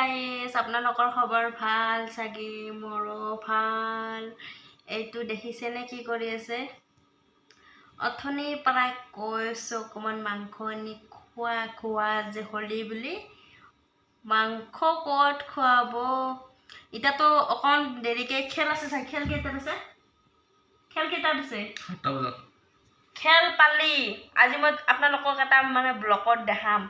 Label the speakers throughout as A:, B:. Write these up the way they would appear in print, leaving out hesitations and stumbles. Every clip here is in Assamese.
A: গাইজ আপোনালোকৰ খবৰ ভাল চাগে মোৰো ভাল এইটো দেখিছেনে কি কৰি আছে অথনি প্ৰায় কৈছো অকমান মাংস আনি খোৱা যে হলি বুলি মাংস ক'ত খুৱাব ইটাতো অকন দেৰিকে খেল আছে চাই খেল কেইটাত আছে 7টা বজাত খেল পালি আজি মই আপোনালোকক এটা মানে ব্লকত দেখাম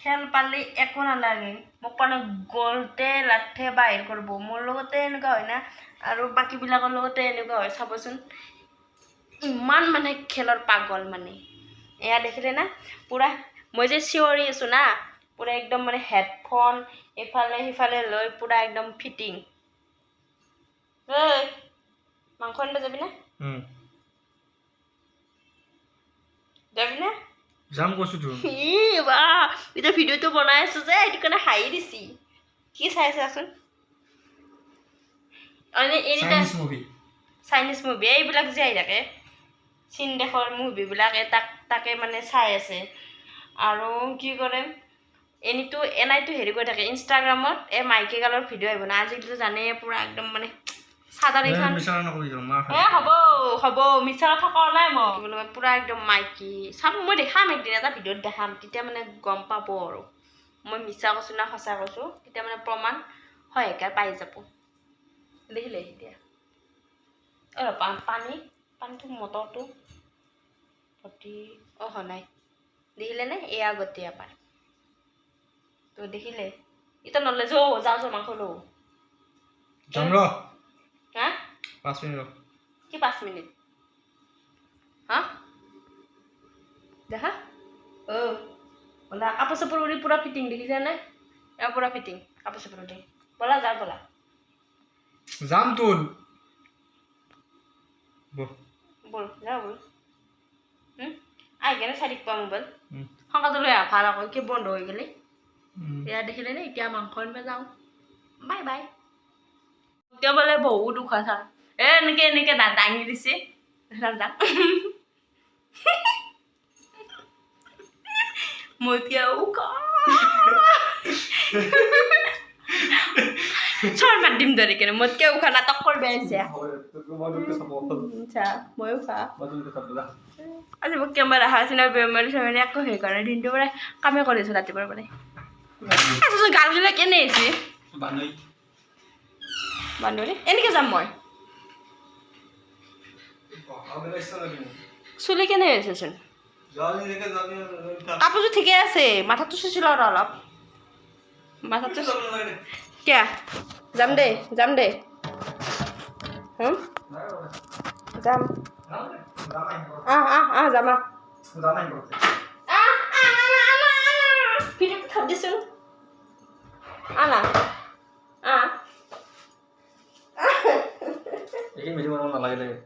A: খেল পালি একো নালাগে মোক মানে গলতে লাঠে বাহিৰ কৰিব মোৰ লগতে এনেকুৱা হয় না আৰু বাকি বিলাকৰ লগতে এনেকুৱা হয় চাবচোন ইমান মানে খেলৰ পাগল মানে এয়া দেখিলে না পুৰা মই যে চিঞৰি আছো না পুৰা একদম মানে হেডফোন এফালে হিফালে লৈ পুৰা একদম ফিটিং এই মাংস আনিব যাবি না যাবি না
B: যাম কৈছো তো
A: ই বা এটা ভিডিওটো বনাই আছো যে এটো কাৰণে হাই দিছি কি চাইছে আসুন মানে এনিটা চাইনিজ মুভি এইবিলাক যে আই থাকে চীন দেশৰ মুভি বিলাক তাকে মানে চাই আছে আৰু কি কৰে এনিটো এনাইটো হেৰি কৰি থাকে ইনষ্টাগ্ৰামত মাইকী গালৰ ভিডিও আহিব না আজিটো জানে পুৰা একদম মানে সাধাৰণ এখন হ'ব মিছা কথা কোৱা নাই মই পুৰা একদম মাইকী চাম মই দেখাম একদিন এটা ভিডিঅ'ত দেখাম তেতিয়া মানে গম পাব আৰু মই মিছা কৈছো না সঁচা কৈছো তেতিয়া মানে প্ৰমাণ হয় একা পাই যাব দেখিলে এতিয়া পানীটো মটৰটো ভৰ্তি নাই দেখিলে নে এয়া গতিয়া পায় তো দেখিলে এটা নলে যাও মাংস লো
B: যাম ৰ
A: হা
B: 5 মিনিট ৰ
A: কি 5 মিনিট হা দেখা বলা কাপোৰ চাপোৰ উৰি পুৰা ফিটিং দেখিছে নে এয়া পুৰা ফিটিং কাপোৰ চাপোৰ উৰি বলা যা বলা
B: যাম তোল
A: বল যা বল আই গেলে চাৰিক পা মোবাইল সংকাটো লৈ ভাল আকৌ কি বন্ধ হৈ গেলে এয়া দেখিলে নে এতিয়া মাংস আনিব যাওঁ বাই বাই এতিয়া বোলে বহুত দুখ আছে এনেকে দাঙি দিছে মতিয়া উকা চৰ মাত দিম ধৰি কেনে মতকে উখা নাটক কৰিব আহিছে মই উখা আজি মোক কেমেৰা আছে না বেমাৰী চেমাৰী একো হেৰি কৰে দিনটো পৰা কামে কৰিছো ৰাতিপুৱাৰ পৰা গাল গিলা কেনে আহিছে বান্দৰী এনেকে যাম মই চুলি কেনে হৈছে চোন কাপোৰটো ঠিকে আছে মাথাটো চুচি লওঁ অলপ মাথাটো কিয়া যাম দে যাম যাম যাম ফিলিপ খাব দিছোন আনা
B: নালাগে